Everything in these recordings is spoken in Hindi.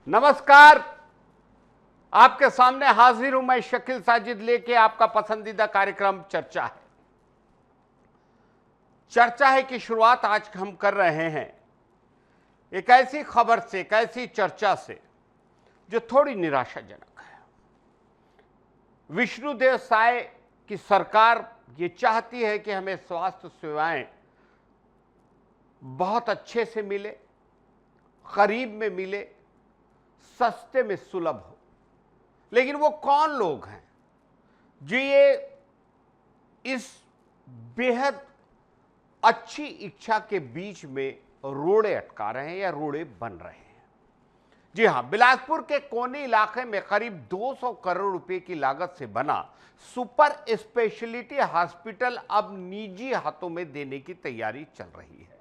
नमस्कार। आपके सामने हाजिर हूं मैं शकील साजिद लेके आपका पसंदीदा कार्यक्रम चर्चा है। चर्चा है की शुरुआत आज हम कर रहे हैं एक ऐसी खबर से, एक ऐसी चर्चा से जो थोड़ी निराशाजनक है। विष्णुदेव साय की सरकार ये चाहती है कि हमें स्वास्थ्य सेवाएं बहुत अच्छे से मिले, करीब में मिले, सस्ते में सुलभ हो। लेकिन वो कौन लोग हैं जो ये इस बेहद अच्छी इच्छा के बीच में रोड़े अटका रहे हैं या रोड़े बन रहे हैं? जी हां, बिलासपुर के कोनी इलाके में करीब 200 करोड़ रुपए की लागत से बना सुपर स्पेशलिटी हॉस्पिटल अब निजी हाथों में देने की तैयारी चल रही है।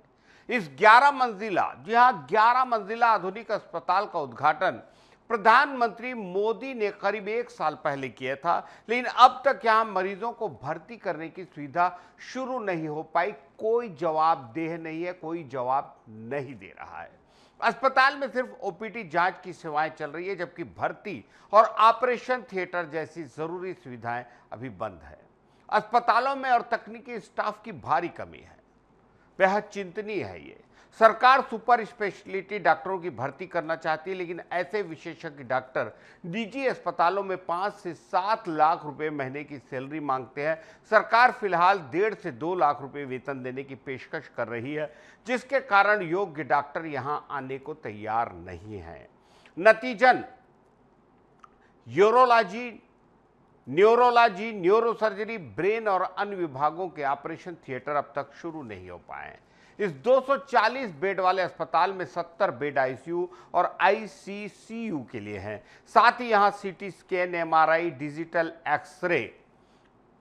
इस 11 मंजिला, जी हां 11 मंजिला आधुनिक अस्पताल का उद्घाटन प्रधानमंत्री मोदी ने करीब 1 साल पहले किया था, लेकिन अब तक यहां मरीजों को भर्ती करने की सुविधा शुरू नहीं हो पाई। कोई जवाबदेह नहीं है, कोई जवाब नहीं दे रहा है। अस्पताल में सिर्फ ओपीडी जांच की सेवाएं चल रही है, जबकि भर्ती और ऑपरेशन थिएटर जैसी जरूरी सुविधाएं अभी बंद है। अस्पतालों में और तकनीकी स्टाफ की भारी कमी है। बेहद चिंतनीय है ये। सरकार सुपर स्पेशलिटी डॉक्टरों की भर्ती करना चाहती है, लेकिन ऐसे विशेषज्ञ डॉक्टर निजी अस्पतालों में 5 से 7 लाख रुपए महीने की सैलरी मांगते हैं। सरकार फिलहाल 1.5 से 2 लाख रुपए वेतन देने की पेशकश कर रही है, जिसके कारण योग्य डॉक्टर यहां आने को तैयार नहीं है। नतीजन यूरोलॉजी, न्यूरोलॉजी, न्यूरोसर्जरी, ब्रेन और अन्य विभागों के ऑपरेशन थिएटर अब तक शुरू नहीं हो पाए हैं। इस 240 बेड वाले अस्पताल में 70 बेड आईसीयू और आईसीसीयू के लिए हैं। साथ ही यहां CT scan, MRI, digital x-ray,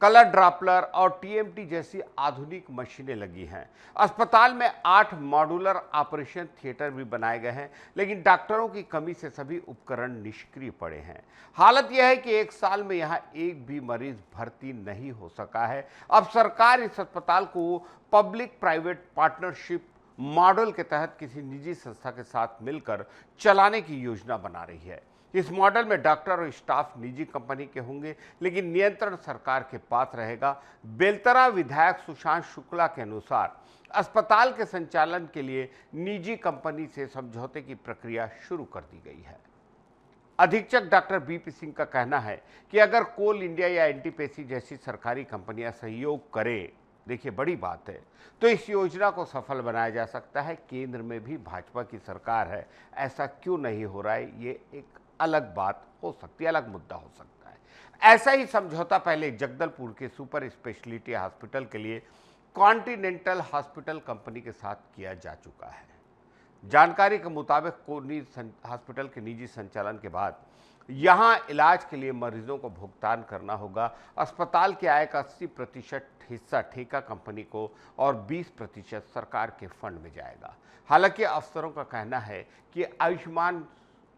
colour Doppler और टीएमटी जैसी आधुनिक मशीनें लगी हैं। अस्पताल में 8 मॉड्यूलर ऑपरेशन थिएटर भी बनाए गए हैं, लेकिन डॉक्टरों की कमी से सभी उपकरण निष्क्रिय पड़े हैं। हालत यह है कि 1 साल में यहां एक भी मरीज भर्ती नहीं हो सका है। अब सरकार इस अस्पताल को पब्लिक प्राइवेट पार्टनरशिप मॉडल के तहत किसी निजी संस्था के साथ मिलकर चलाने की योजना बना रही है। इस मॉडल में डॉक्टर और स्टाफ निजी कंपनी के होंगे, लेकिन नियंत्रण सरकार के पास रहेगा। बेलतरा विधायक सुशांत शुक्ला के अनुसार अस्पताल के संचालन के लिए निजी कंपनी से समझौते की प्रक्रिया शुरू कर दी गई है। अधीक्षक डॉक्टर बीपी सिंह का कहना है कि अगर कोल इंडिया या एनटीपीसी जैसी सरकारी कंपनियां सहयोग करें, देखिए बड़ी बात है, तो इस योजना को सफल बनाया जा सकता है। केंद्र में भी भाजपा की सरकार है, ऐसा क्यों नहीं हो रहा है, ये एक अलग बात हो सकती है, अलग मुद्दा हो सकता है। ऐसा ही समझौता पहले जगदलपुर के सुपर स्पेशलिटी हॉस्पिटल के लिए कॉन्टिनेंटल हॉस्पिटल कंपनी के साथ किया जा चुका है। जानकारी के मुताबिक कोनी हॉस्पिटल के निजी संचालन के बाद यहां इलाज के लिए मरीजों को भुगतान करना होगा। अस्पताल की आय का 80% हिस्सा ठेका कंपनी को और 20% सरकार के फंड में जाएगा। हालांकि अफसरों का कहना है कि आयुष्मान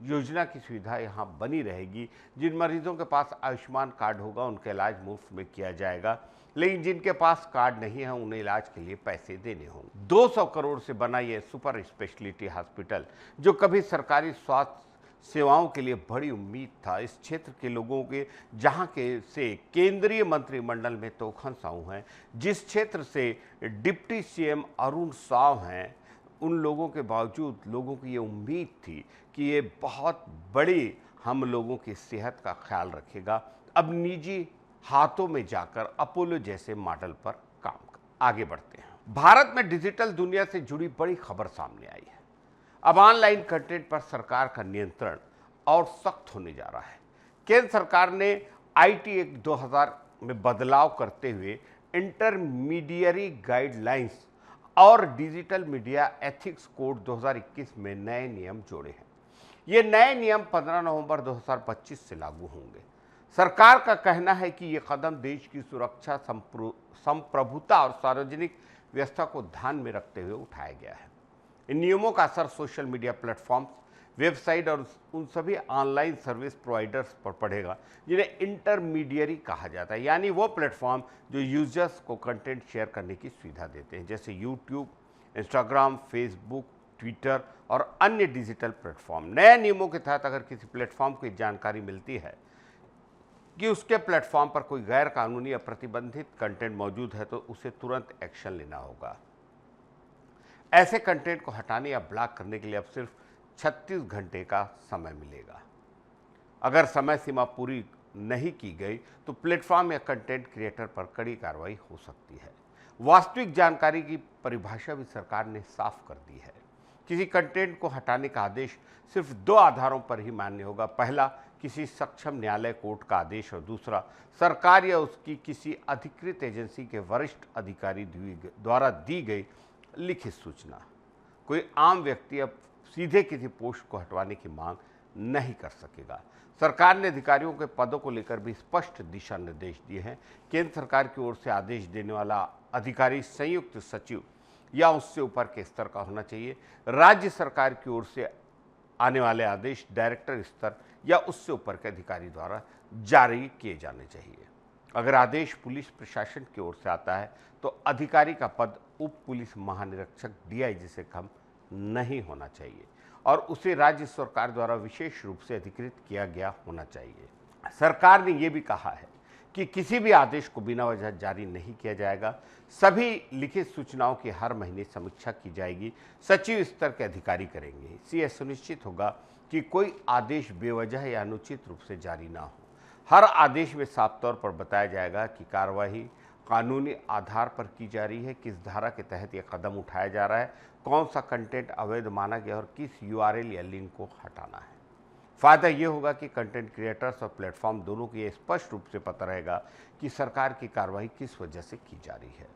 योजना की सुविधा यहां बनी रहेगी। जिन मरीजों के पास आयुष्मान कार्ड होगा उनका इलाज मुफ्त में किया जाएगा, लेकिन जिनके पास कार्ड नहीं है उन्हें इलाज के लिए पैसे देने होंगे। 200 करोड़ से बना यह सुपर स्पेशलिटी हॉस्पिटल, जो कभी सरकारी स्वास्थ्य सेवाओं के लिए बड़ी उम्मीद था, इस क्षेत्र के लोगों के जहां के से केंद्रीय मंत्रिमंडल में तोखन साहू हैं, जिस क्षेत्र से डिप्टी सीएम अरुण साव हैं, उन लोगों के बावजूद लोगों की ये उम्मीद थी कि ये बहुत बड़ी हम लोगों की सेहत का ख्याल रखेगा। अब निजी हाथों में जाकर अपोलो जैसे मॉडल पर काम आगे बढ़ते हैं। भारत में डिजिटल दुनिया से जुड़ी बड़ी खबर सामने आई है। अब ऑनलाइन कंटेंट पर सरकार का नियंत्रण और सख्त होने जा रहा है। केंद्र सरकार ने आईटी एक्ट 2000 में बदलाव करते हुए इंटरमीडियरी गाइडलाइंस और डिजिटल मीडिया एथिक्स कोड 2021 में नए नियम जोड़े हैं। ये नए नियम 15 नवंबर 2025 से लागू होंगे। सरकार का कहना है कि ये कदम देश की सुरक्षा, संप्रभुता और सार्वजनिक व्यवस्था को ध्यान में रखते हुए उठाया गया है। इन नियमों का असर सोशल मीडिया प्लेटफॉर्म्स, वेबसाइट और उन सभी ऑनलाइन सर्विस प्रोवाइडर्स पर पड़ेगा जिन्हें इंटरमीडियरी कहा जाता है, यानी वो प्लेटफॉर्म जो यूजर्स को कंटेंट शेयर करने की सुविधा देते हैं, जैसे यूट्यूब, इंस्टाग्राम, फेसबुक, ट्विटर और अन्य डिजिटल प्लेटफॉर्म। नए नियमों के तहत अगर किसी प्लेटफॉर्म को जानकारी मिलती है कि उसके प्लेटफॉर्म पर कोई गैर कानूनी या प्रतिबंधित कंटेंट मौजूद है तो उसे तुरंत एक्शन लेना होगा। ऐसे कंटेंट को हटाने या ब्लॉक करने के लिए अब सिर्फ 36 घंटे का समय मिलेगा। अगर समय सीमा पूरी नहीं की गई तो प्लेटफॉर्म या कंटेंट क्रिएटर पर कड़ी कार्रवाई हो सकती है। वास्तविक जानकारी की परिभाषा भी सरकार ने साफ कर दी है। किसी कंटेंट को हटाने का आदेश सिर्फ 2 आधारों पर ही मान्य होगा। पहला, किसी सक्षम न्यायालय कोर्ट का आदेश, और दूसरा, सरकार या उसकी किसी अधिकृत एजेंसी के वरिष्ठ अधिकारी द्वारा दी गई लिखित सूचना। कोई आम व्यक्ति अब सीधे किसी पोस्ट को हटवाने की मांग नहीं कर सकेगा। सरकार ने अधिकारियों के पदों को लेकर भी स्पष्ट दिशा निर्देश दिए हैं। केंद्र सरकार की ओर से आदेश देने वाला अधिकारी संयुक्त सचिव या उससे ऊपर के स्तर का होना चाहिए। राज्य सरकार की ओर से आने वाले आदेश डायरेक्टर स्तर या उससे ऊपर के अधिकारी द्वारा जारी किए जाने चाहिए। अगर आदेश पुलिस प्रशासन की ओर से आता है तो अधिकारी का पद उप पुलिस महानिरीक्षक डीआईजी से कम नहीं होना चाहिए और उसे राज्य सरकार द्वारा विशेष रूप से अधिकृत किया गया होना चाहिए। सरकार ने यह भी कहा है कि किसी भी आदेश को बिना वजह जारी नहीं किया जाएगा। सभी लिखित सूचनाओं की हर महीने समीक्षा की जाएगी। सचिव स्तर के अधिकारी करेंगे। इससे यह सुनिश्चित होगा कि कोई आदेश बेवजह या अनुचित रूप से जारी ना हो। हर आदेश में साफ तौर पर बताया जाएगा कि कार्यवाही कानूनी आधार पर की जा रही है, किस धारा के तहत यह कदम उठाया जा रहा है, कौन सा कंटेंट अवैध माना गया और किस यूआरएल या लिंक को हटाना है। फायदा यह होगा कि कंटेंट क्रिएटर्स और प्लेटफॉर्म दोनों को यह स्पष्ट रूप से पता रहेगा कि सरकार की कार्रवाई किस वजह से की जा रही है।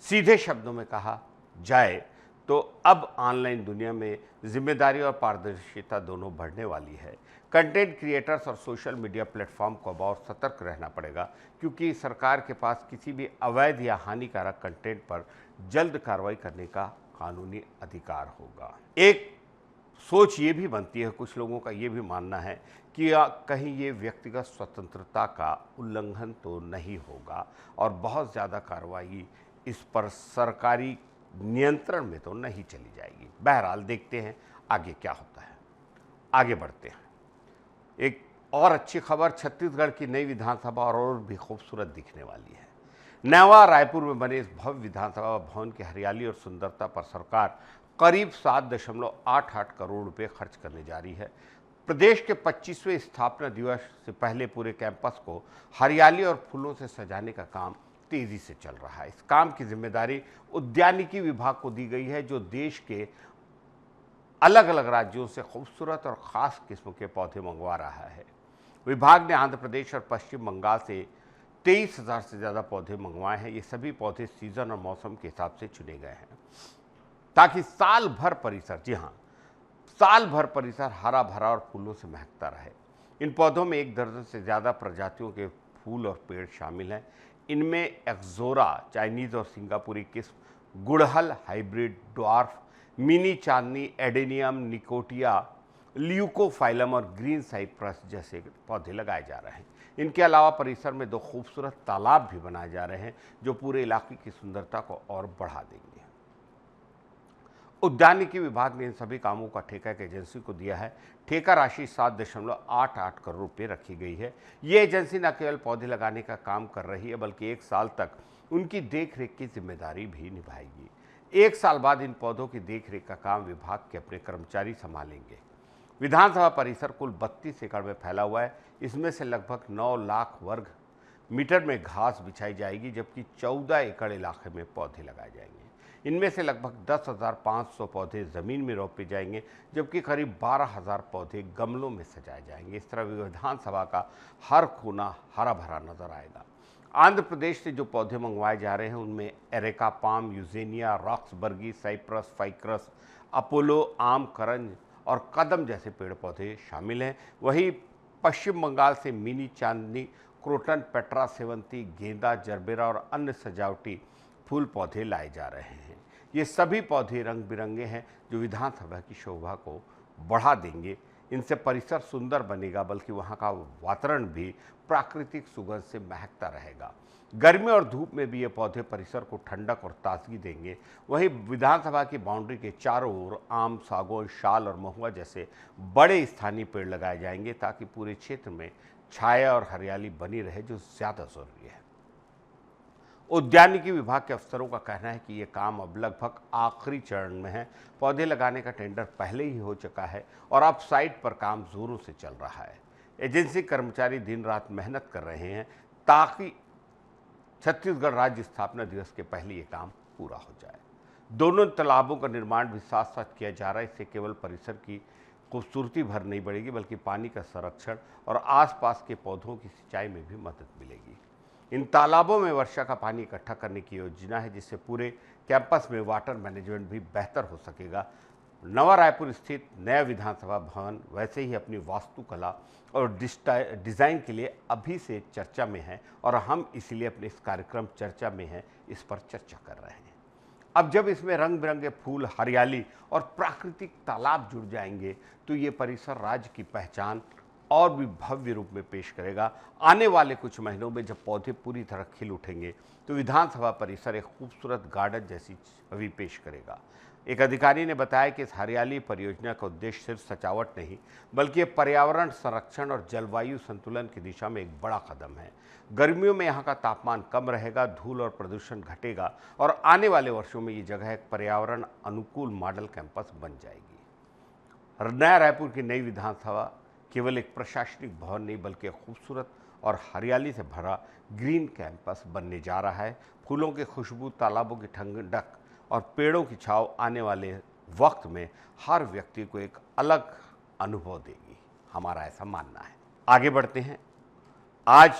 सीधे शब्दों में कहा जाए तो अब ऑनलाइन दुनिया में जिम्मेदारी और पारदर्शिता दोनों बढ़ने वाली है। कंटेंट क्रिएटर्स और सोशल मीडिया प्लेटफॉर्म को अब और सतर्क रहना पड़ेगा, क्योंकि सरकार के पास किसी भी अवैध या हानिकारक कंटेंट पर जल्द कार्रवाई करने का कानूनी अधिकार होगा। एक सोच ये भी बनती है, कुछ लोगों का ये भी मानना है कि कहीं ये व्यक्तिगत स्वतंत्रता का उल्लंघन तो नहीं होगा और बहुत ज़्यादा कार्रवाई इस पर सरकारी नियंत्रण में तो नहीं चली जाएगी। बहरहाल देखते हैं आगे क्या होता है। आगे बढ़ते हैं। एक और अच्छी खबर, छत्तीसगढ़ की नई विधानसभा और भी खूबसूरत दिखने वाली है। नवा रायपुर में बने इस भव्य विधानसभा भवन की हरियाली और सुंदरता पर सरकार करीब 7.88 करोड़ रुपए खर्च करने जा रही है। प्रदेश के 25वें स्थापना दिवस से पहले पूरे कैंपस को हरियाली और फूलों से सजाने का काम तेजी से चल रहा है। इस काम की जिम्मेदारी उद्यानिकी विभाग को दी गई है, जो देश के अलग अलग राज्यों से खूबसूरत और खास किस्म के पौधे मंगवा रहा है। विभाग ने आंध्र प्रदेश और पश्चिम बंगाल से 23,000 से ज़्यादा पौधे मंगवाए हैं। ये सभी पौधे सीजन और मौसम के हिसाब से चुने गए हैं ताकि साल भर परिसर, जी हाँ, साल भर परिसर हरा भरा और फूलों से महकता रहे। इन पौधों में 1 दर्जन से ज़्यादा प्रजातियों के फूल और पेड़ शामिल हैं। इनमें एक्सोरा, चाइनीज और सिंगापुरी किस्म, गुड़हल, हाइब्रिड, ड्वार्फ, मिनी चांदनी, एडेनियम, निकोटिया, ल्यूकोफाइलम और ग्रीन साइप्रस जैसे पौधे लगाए जा रहे हैं। इनके अलावा परिसर में 2 खूबसूरत तालाब भी बनाए जा रहे हैं, जो पूरे इलाके की सुंदरता को और बढ़ा देंगे। उद्यानिकी विभाग ने इन सभी कामों का ठेका एक एजेंसी को दिया है। ठेका राशि 7.88 करोड़ रुपये रखी गई है। ये एजेंसी न केवल पौधे लगाने का काम कर रही है, बल्कि 1 साल तक उनकी देखरेख की जिम्मेदारी भी निभाएगी। 1 साल बाद इन पौधों की देखरेख का काम विभाग के अपने कर्मचारी संभालेंगे। विधानसभा परिसर कुल 32 एकड़ में फैला हुआ है। इसमें से लगभग 9 लाख वर्ग मीटर में घास बिछाई जाएगी, जबकि 14 एकड़ इलाके में पौधे लगाए जाएंगे। इनमें से लगभग 10,500 पौधे ज़मीन में रोपे जाएंगे, जबकि करीब 12,000 पौधे गमलों में सजाए जाएंगे। इस तरह विधानसभा का हर कोना हरा भरा नजर आएगा। आंध्र प्रदेश से जो पौधे मंगवाए जा रहे हैं उनमें areca palm, eugenia, roxburghii, cypress, ficus, Apollo, आम, करंज और कदम जैसे पेड़ पौधे शामिल हैं। वहीं पश्चिम बंगाल से मिनी चांदनी, क्रोटन, पेट्रा, सेवंती, गेंदा, जरबेरा और अन्य सजावटी फूल पौधे लाए जा रहे हैं। ये सभी पौधे रंग बिरंगे हैं, जो विधानसभा की शोभा को बढ़ा देंगे। इनसे परिसर सुंदर बनेगा, बल्कि वहाँ का वातावरण भी प्राकृतिक सुगंध से महकता रहेगा। गर्मी और धूप में भी ये पौधे परिसर को ठंडक और ताजगी देंगे। वहीं विधानसभा की बाउंड्री के चारों ओर आम, सागौन, शाल और महुआ जैसे बड़े स्थानीय पेड़ लगाए जाएंगे ताकि पूरे क्षेत्र में छाया और हरियाली बनी रहे, जो ज्यादा जरूरी है। उद्यानिकी विभाग के अफसरों का कहना है कि ये काम अब लगभग आखिरी चरण में है। पौधे लगाने का टेंडर पहले ही हो चुका है और अब साइट पर काम जोरों से चल रहा है। एजेंसी कर्मचारी दिन रात मेहनत कर रहे हैं ताकि छत्तीसगढ़ राज्य स्थापना दिवस के पहले ये काम पूरा हो जाए। दोनों तालाबों का निर्माण भी साथ साथ किया जा रहा है। इससे केवल परिसर की खूबसूरती भर नहीं बढ़ेगी, बल्कि पानी का संरक्षण और आसपास के पौधों की सिंचाई में भी मदद मिलेगी। इन तालाबों में वर्षा का पानी इकट्ठा करने की योजना है, जिससे पूरे कैंपस में वाटर मैनेजमेंट भी बेहतर हो सकेगा। नवा रायपुर स्थित नया विधानसभा भवन वैसे ही अपनी वास्तुकला और डिज़ाइन के लिए अभी से चर्चा में है और हम इसलिए अपने इस कार्यक्रम चर्चा में हैं, इस पर चर्चा कर रहे हैं। अब जब इसमें रंग बिरंगे फूल, हरियाली और प्राकृतिक तालाब जुड़ जाएंगे तो ये परिसर राज्य की पहचान और भी भव्य रूप में पेश करेगा। आने वाले कुछ महीनों में जब पौधे पूरी तरह खिल उठेंगे तो विधानसभा परिसर एक खूबसूरत गार्डन जैसी छवि पेश करेगा। एक अधिकारी ने बताया कि इस हरियाली परियोजना का उद्देश्य सिर्फ सजावट नहीं, बल्कि पर्यावरण संरक्षण और जलवायु संतुलन की दिशा में एक बड़ा कदम है। गर्मियों में यहाँ का तापमान कम रहेगा, धूल और प्रदूषण घटेगा और आने वाले वर्षों में ये जगह एक पर्यावरण अनुकूल मॉडल कैंपस बन जाएगी। नया रायपुर की नई विधानसभा केवल एक प्रशासनिक भवन नहीं, बल्कि खूबसूरत और हरियाली से भरा ग्रीन कैंपस बनने जा रहा है। फूलों की खुशबू, तालाबों की ठंडक और पेड़ों की छांव आने वाले वक्त में हर व्यक्ति को एक अलग अनुभव देगी, हमारा ऐसा मानना है। आगे बढ़ते हैं। आज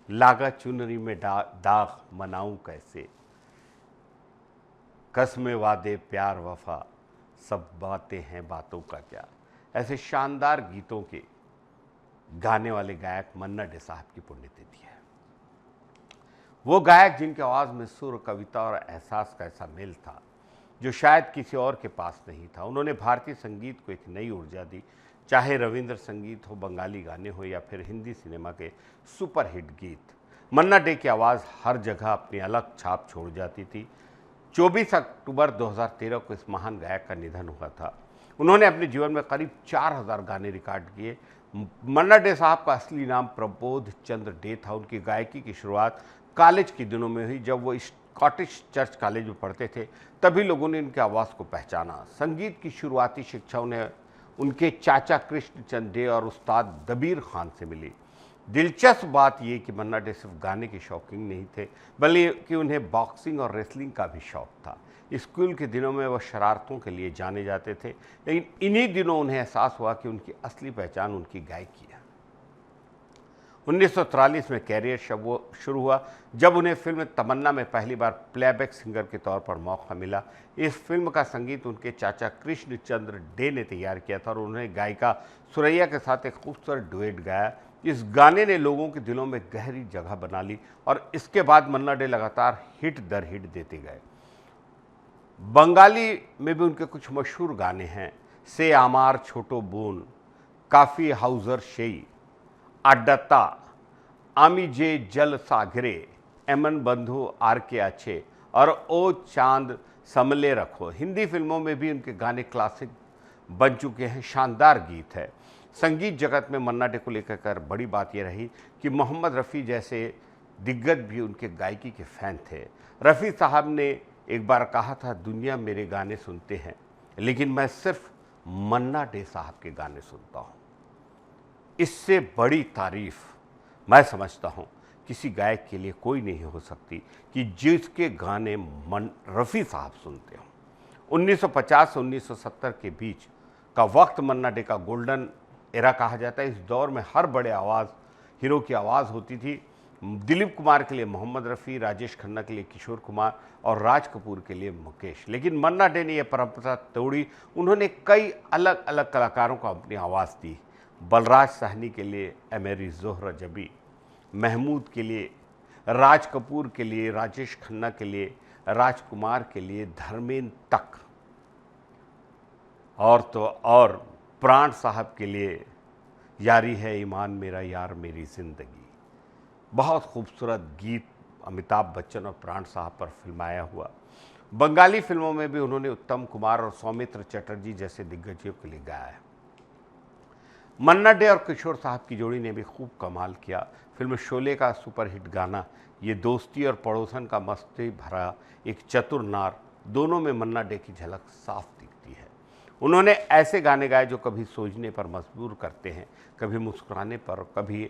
लागा चुनरी में दाग मनाऊं कैसे, कसमें वादे प्यार वफा, सब बातें हैं बातों का क्या। ऐसे शानदार गीतों के गाने वाले गायक मन्ना डे साहब की पुण्यतिथि है। वो गायक जिनके आवाज़ में सुर, कविता और एहसास का ऐसा मेल था जो शायद किसी और के पास नहीं था। उन्होंने भारतीय संगीत को एक नई ऊर्जा दी, चाहे रविंद्र संगीत हो, बंगाली गाने हो या फिर हिंदी सिनेमा के सुपरहिट गीत। मन्ना डे की आवाज़ हर जगह अपनी अलग छाप छोड़ जाती थी। 24 अक्टूबर 2013 को इस महान गायक का निधन हुआ था। उन्होंने अपने जीवन में करीब 4000 गाने रिकॉर्ड किए। मन्ना डे साहब का असली नाम प्रबोध चंद्र डे था। उनकी गायकी की शुरुआत कॉलेज के दिनों में हुई। जब वो स्कॉटिश चर्च कॉलेज में पढ़ते थे तभी लोगों ने उनकी आवाज़ को पहचाना। संगीत की शुरुआती शिक्षा उन्हें उनके चाचा कृष्ण चंद डे और उस्ताद दबीर खान से मिली। दिलचस्प बात यह कि मन्ना डे सिर्फ गाने के शौकीन नहीं थे, बल्कि उन्हें बॉक्सिंग और रेसलिंग का भी शौक था। स्कूल के दिनों में वह शरारतों के लिए जाने जाते थे, लेकिन इन्हीं दिनों उन्हें एहसास हुआ कि उनकी असली पहचान उनकी गायकी है। 1943 में कैरियर शुरू हुआ जब उन्हें फिल्म तमन्ना में पहली बार प्लेबैक सिंगर के तौर पर मौका मिला। इस फिल्म का संगीत उनके चाचा कृष्ण चंद्र डे ने तैयार किया था और उन्होंने गायिका सुरैया के साथ एक खूबसूरत डुएट गाया। इस गाने ने लोगों के दिलों में गहरी जगह बना ली और इसके बाद मन्ना डे लगातार हिट दर हिट देते गए। बंगाली में भी उनके कुछ मशहूर गाने हैं, से आमार छोटो बोन, काफ़ी हाउजर शेई, अड्डता, आमी जे जल सागरे, एमन बंधु आर के अच्छे और ओ चांद समले रखो। हिंदी फिल्मों में भी उनके गाने क्लासिक बन चुके हैं, शानदार गीत है। संगीत जगत में मन्ना डे को लेकर बड़ी बात यह रही कि मोहम्मद रफ़ी जैसे दिग्गज भी उनके गायकी के फ़ैन थे। रफ़ी साहब ने एक बार कहा था, दुनिया मेरे गाने सुनते हैं लेकिन मैं सिर्फ मन्ना डे साहब के गाने सुनता हूँ। इससे बड़ी तारीफ मैं समझता हूँ किसी गायक के लिए कोई नहीं हो सकती कि जिसके गाने रफ़ी साहब सुनते हों। 1950 से 1970 के बीच का वक्त मन्ना डे का गोल्डन एरा कहा जाता है। इस दौर में हर बड़े हीरो की आवाज़ होती थी। दिलीप कुमार के लिए मोहम्मद रफ़ी, राजेश खन्ना के लिए किशोर कुमार और राज कपूर के लिए मुकेश। लेकिन मन्ना डे ने यह परंपरा तोड़ी। उन्होंने कई अलग अलग कलाकारों को अपनी आवाज़ दी। बलराज साहनी के लिए मेरी ज़ोहरा जबी, महमूद के लिए, राज कपूर के लिए, राजेश खन्ना के लिए, राजकुमार के लिए, धर्मेंद्र तक और प्राण साहब के लिए यारी है ईमान मेरा यार मेरी ज़िंदगी। बहुत खूबसूरत गीत अमिताभ बच्चन और प्राण साहब पर फिल्माया हुआ। बंगाली फिल्मों में भी उन्होंने उत्तम कुमार और सौमित्र चटर्जी जैसे दिग्गजों के लिए गाया है। मन्ना डे और किशोर साहब की जोड़ी ने भी खूब कमाल किया। फिल्म शोले का सुपरहिट गाना ये दोस्ती और पड़ोसन का मस्ती भरा एक चतुर नार, दोनों में मन्ना डे की झलक साफ दिखती है। उन्होंने ऐसे गाने गाए जो कभी सोचने पर मजबूर करते हैं, कभी मुस्कुराने पर, कभी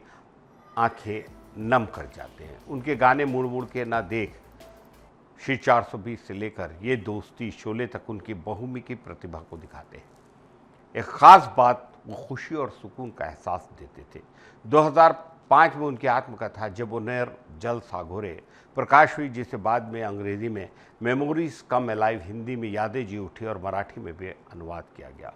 आंखें नम कर जाते हैं। उनके गाने मुड़ मुड़ के ना देख, श्री 420 से लेकर ये दोस्ती, शोले तक उनकी बहुमुखी प्रतिभा को दिखाते हैं। एक ख़ास बात, वो खुशी और सुकून का एहसास देते थे। 2005 में उनकी आत्मकथा जब उन्हें जल सागोरे प्रकाश हुई, जिसे बाद में अंग्रेजी में मेमोरीज कम अलाइव, हिंदी में यादें जी उठी और मराठी में भी अनुवाद किया गया।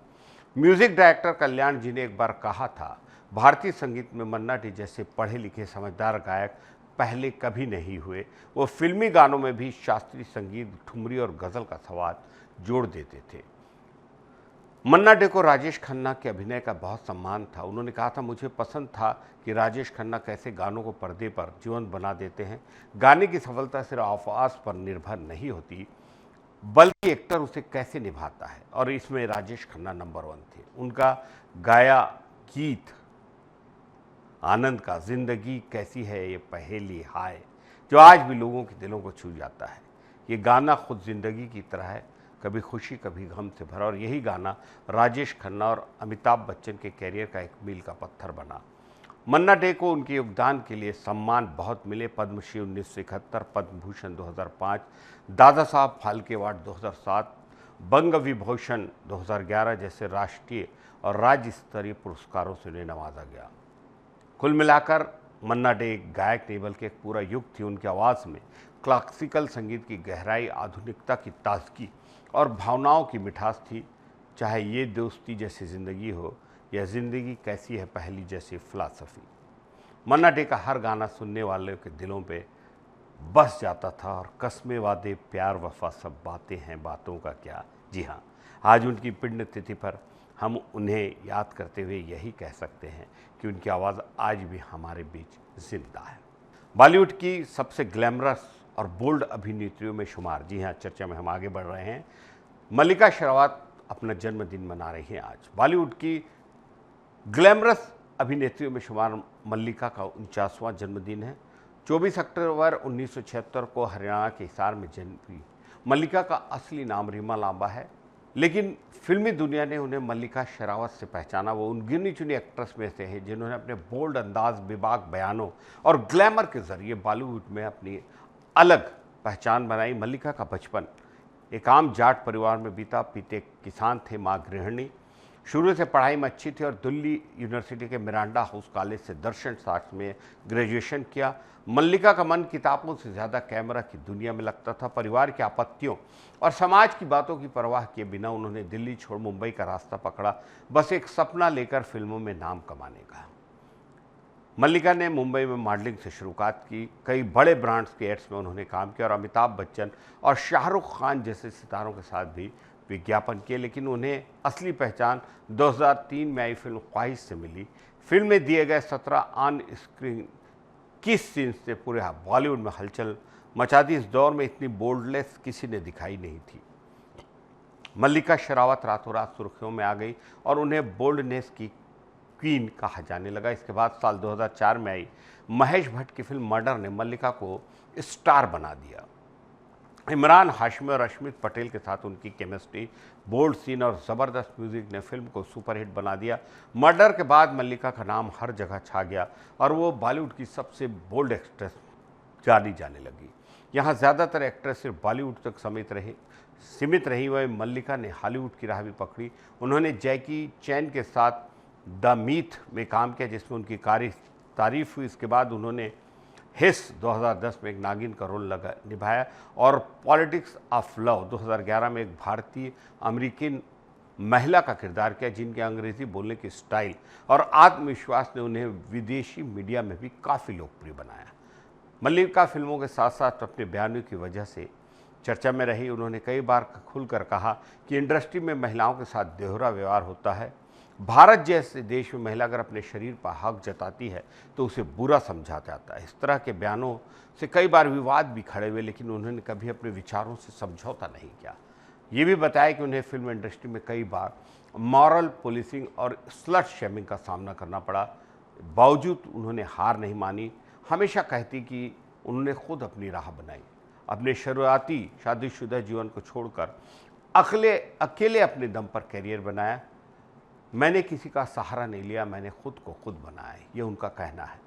म्यूजिक डायरेक्टर कल्याण जी ने एक बार कहा था, भारतीय संगीत में मन्ना डे जैसे पढ़े लिखे समझदार गायक पहले कभी नहीं हुए। वो फिल्मी गानों में भी शास्त्रीय संगीत, ठुमरी और गज़ल का स्वाद जोड़ देते थे। मन्ना डे को राजेश खन्ना के अभिनय का बहुत सम्मान था। उन्होंने कहा था, मुझे पसंद था कि राजेश खन्ना कैसे गानों को पर्दे पर जीवंत बना देते हैं। गाने की सफलता सिर्फ आवाज़ पर निर्भर नहीं होती, बल्कि एक्टर उसे कैसे निभाता है, और इसमें राजेश खन्ना नंबर 1 थे। उनका गाया गीत आनंद का जिंदगी कैसी है ये पहेली हाय, जो आज भी लोगों के दिलों को छू जाता है। ये गाना खुद जिंदगी की तरह है, कभी खुशी कभी गम से भरा, और यही गाना राजेश खन्ना और अमिताभ बच्चन के कैरियर का एक मील का पत्थर बना। मन्ना डे को उनके योगदान के लिए सम्मान बहुत मिले। पद्मश्री 1971, पद्म भूषण 2005, दादा साहब फाल्के अवार्ड 2007, बंग विभूषण 2011 जैसे राष्ट्रीय और राज्य स्तरीय पुरस्कारों से उन्हें नवाजा गया। कुल मिलाकर मन्ना डे एक गायक नहीं बल्कि एक पूरा युग थी। उनकी आवाज़ में क्लासिकल संगीत की गहराई, आधुनिकता की ताजगी और भावनाओं की मिठास थी। चाहे ये दोस्ती जैसी ज़िंदगी हो या ज़िंदगी कैसी है पहली जैसी फ़िलासफ़ी, मन्ना डे का हर गाना सुनने वालों के दिलों पे बस जाता था। और कस्मे वादे प्यार वफा सब बातें हैं, बातों का क्या। जी हाँ, आज उनकी पुण्यतिथि पर हम उन्हें याद करते हुए यही कह सकते हैं कि उनकी आवाज़ आज भी हमारे बीच जिंदा है। बॉलीवुड की सबसे ग्लैमरस और बोल्ड अभिनेत्रियों में शुमार, जी हाँ, चर्चा में हम आगे बढ़ रहे हैं। मल्लिका शेरावत अपना जन्मदिन मना रही हैं आज। बॉलीवुड की ग्लैमरस अभिनेत्रियों में शुमार मल्लिका का 49वां जन्मदिन है। 24 अक्टूबर 1976 को हरियाणा के हिसार में जन्म हुई मल्लिका का असली नाम रीमा लांबा है, लेकिन फिल्मी दुनिया ने उन्हें मल्लिका शेरावत से पहचाना। वो उन गिनी चुनी एक्ट्रेस में से हैं जिन्होंने अपने बोल्ड अंदाज, बेबाक बयानों और ग्लैमर के जरिए बॉलीवुड में अपनी अलग पहचान बनाई। मल्लिका का बचपन एक आम जाट परिवार में बीता। पिता किसान थे, माँ गृहिणी। शुरू से पढ़ाई में अच्छी थी और दिल्ली यूनिवर्सिटी के मिरांडा हाउस कॉलेज से दर्शन शास्त्र में ग्रेजुएशन किया। मल्लिका का मन किताबों से ज़्यादा कैमरा की दुनिया में लगता था। परिवार की आपत्तियों और समाज की बातों की परवाह किए बिना उन्होंने दिल्ली छोड़ मुंबई का रास्ता पकड़ा, बस एक सपना लेकर फिल्मों में नाम कमाने का। मल्लिका ने मुंबई में मॉडलिंग से शुरुआत की। कई बड़े ब्रांड्स के एड्स में उन्होंने काम किया और अमिताभ बच्चन और शाहरुख खान जैसे सितारों के साथ भी विज्ञापन किए, लेकिन उन्हें असली पहचान 2003 में आई फिल्म ख्वाहिश से मिली। फिल्म में दिए गए 17 ऑन स्क्रीन किस सीन्स से पूरे बॉलीवुड में हलचल मचा दी। इस दौर में इतनी बोल्डनेस किसी ने दिखाई नहीं थी। मल्लिका शेरावत रातों रात सुर्खियों में आ गई और उन्हें बोल्डनेस की क्वीन कहा जाने लगा। इसके बाद साल 2004 में आई महेश भट्ट की फिल्म मर्डर ने मल्लिका को स्टार बना दिया। इमरान हाशमी और अश्मित पटेल के साथ उनकी केमिस्ट्री, बोल्ड सीन और ज़बरदस्त म्यूजिक ने फिल्म को सुपरहिट बना दिया। मर्डर के बाद मल्लिका का नाम हर जगह छा गया और वो बॉलीवुड की सबसे बोल्ड एक्ट्रेस जानी जाने लगी। यहाँ ज़्यादातर एक्ट्रेस सिर्फ बॉलीवुड तक सीमित रही। वह मल्लिका ने हॉलीवुड की राह भी पकड़ी। उन्होंने जैकी चैन के साथ द मीथ में काम किया, जिसमें उनकी तारीफ हुई। इसके बाद उन्होंने हिस 2010 में एक नागिन का रोल निभाया और पॉलिटिक्स ऑफ लव 2011 में एक भारतीय अमेरिकन महिला का किरदार किया, जिनके अंग्रेजी बोलने की स्टाइल और आत्मविश्वास ने उन्हें विदेशी मीडिया में भी काफ़ी लोकप्रिय बनाया। मल्लिका फिल्मों के साथ साथ अपने बयानों की वजह से चर्चा में रही। उन्होंने कई बार खुलकर कहा कि इंडस्ट्री में महिलाओं के साथ दोहरा व्यवहार होता है भारत जैसे देश में महिला अगर अपने शरीर पर हक जताती है तो उसे बुरा समझा जाता है। इस तरह के बयानों से कई बार विवाद भी खड़े हुए, लेकिन उन्होंने कभी अपने विचारों से समझौता नहीं किया। ये भी बताया कि उन्हें फिल्म इंडस्ट्री में कई बार मॉरल पुलिसिंग और स्लट शेमिंग का सामना करना पड़ा। बावजूद उन्होंने हार नहीं मानी। हमेशा कहती कि उन्होंने खुद अपनी राह बनाई, अपने शुरुआती शादीशुदा जीवन को छोड़कर अकेले अपने दम पर करियर बनाया। मैंने किसी का सहारा नहीं लिया, मैंने खुद को खुद बनाया, ये उनका कहना है।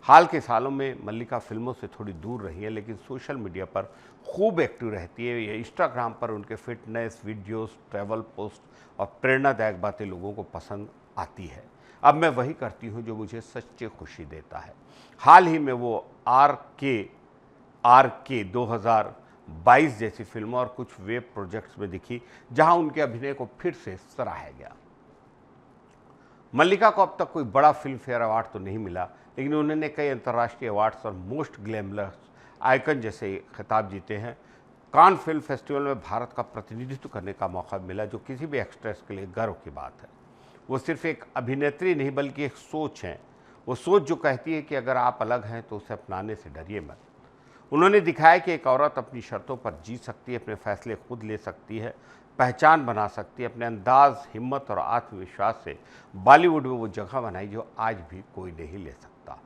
हाल के सालों में मल्लिका फिल्मों से थोड़ी दूर रही है, लेकिन सोशल मीडिया पर खूब एक्टिव रहती है। ये इंस्टाग्राम पर उनके फिटनेस वीडियोस, ट्रैवल पोस्ट और प्रेरणादायक बातें लोगों को पसंद आती है। अब मैं वही करती हूँ जो मुझे सच्ची खुशी देता है। हाल ही में वो आर के 2022 जैसी फिल्मों और कुछ वेब प्रोजेक्ट्स में दिखी, जहां उनके अभिनय को फिर से सराहा गया। मल्लिका को अब तक कोई बड़ा फिल्म फेयर अवार्ड तो नहीं मिला, लेकिन उन्होंने कई अंतर्राष्ट्रीय अवार्ड्स और मोस्ट ग्लैमरस आइकन जैसे खिताब जीते हैं। कान फिल्म फेस्टिवल में भारत का प्रतिनिधित्व करने का मौका मिला, जो किसी भी एक्ट्रेस के लिए गर्व की बात है। वो सिर्फ एक अभिनेत्री नहीं बल्कि एक सोच है। वो सोच जो कहती है कि अगर आप अलग हैं तो उसे अपनाने से डरिए मत। उन्होंने दिखाया कि एक औरत अपनी शर्तों पर जी सकती है, अपने फैसले खुद ले सकती है, पहचान बना सकती है। अपने अंदाज, हिम्मत और आत्मविश्वास से बॉलीवुड में वो जगह बनाई जो आज भी कोई नहीं ले सकता।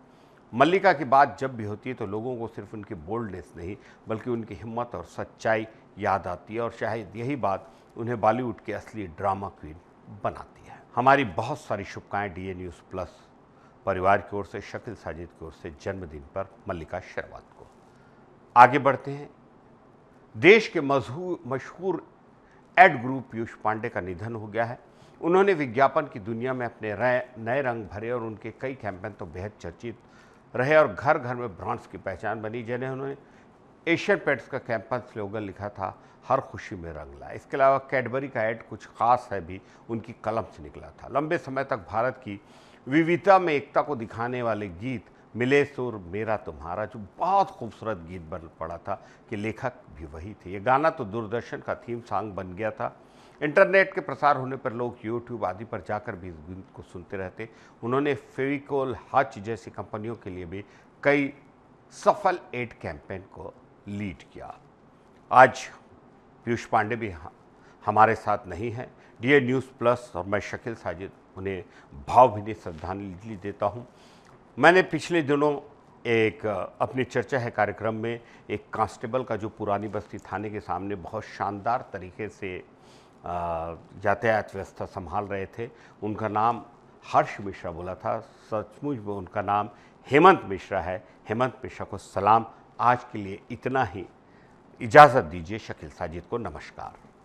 मल्लिका की बात जब भी होती है तो लोगों को सिर्फ उनकी बोल्डनेस नहीं बल्कि उनकी हिम्मत और सच्चाई याद आती है, और शायद यही बात उन्हें बॉलीवुड के असली ड्रामा क्वीन बनाती है। हमारी बहुत सारी शुभकामनाएं DA न्यूज़ प्लस परिवार की ओर से, शकील साजिद की ओर से जन्मदिन पर मल्लिका शेरवात को। आगे बढ़ते हैं। देश के मशहूर एड गुरु पीयूष पांडे का निधन हो गया है। उन्होंने विज्ञापन की दुनिया में अपने नए रंग भरे और उनके कई कैंपेन तो बेहद चर्चित रहे और घर घर में ब्रांड्स की पहचान बनी, जिन्हें उन्होंने एशियन पेंट्स का कैंपन स्लोगन लिखा था, हर खुशी में रंग लाए। इसके अलावा कैडबरी का ऐड कुछ खास है भी उनकी कलम से निकला था। लंबे समय तक भारत की विविधता में एकता को दिखाने वाले गीत मिले सुर मेरा तुम्हारा, जो बहुत खूबसूरत गीत बन पड़ा था कि लेखक भी वही थे। ये गाना तो दूरदर्शन का थीम सॉन्ग बन गया था। इंटरनेट के प्रसार होने पर लोग यूट्यूब आदि पर जाकर भी इस गीत को सुनते रहते। उन्होंने फेविकोल, हच जैसी कंपनियों के लिए भी कई सफल एड कैंपेन को लीड किया। आज पीयूष पांडे भी हमारे साथ नहीं हैं। DA न्यूज़ प्लस और मैं शकील साजिद उन्हें भावभीनी श्रद्धांजलि देता हूं। मैंने पिछले दिनों एक अपनी चर्चा है कार्यक्रम में एक कांस्टेबल का जो पुरानी बस्ती थाने के सामने बहुत शानदार तरीके से यातायात व्यवस्था संभाल रहे थे, उनका नाम हर्ष मिश्रा बोला था। सचमुच में उनका नाम हेमंत मिश्रा है। हेमंत मिश्रा को सलाम। आज के लिए इतना ही, इजाज़त दीजिए। शकील साजिद को नमस्कार।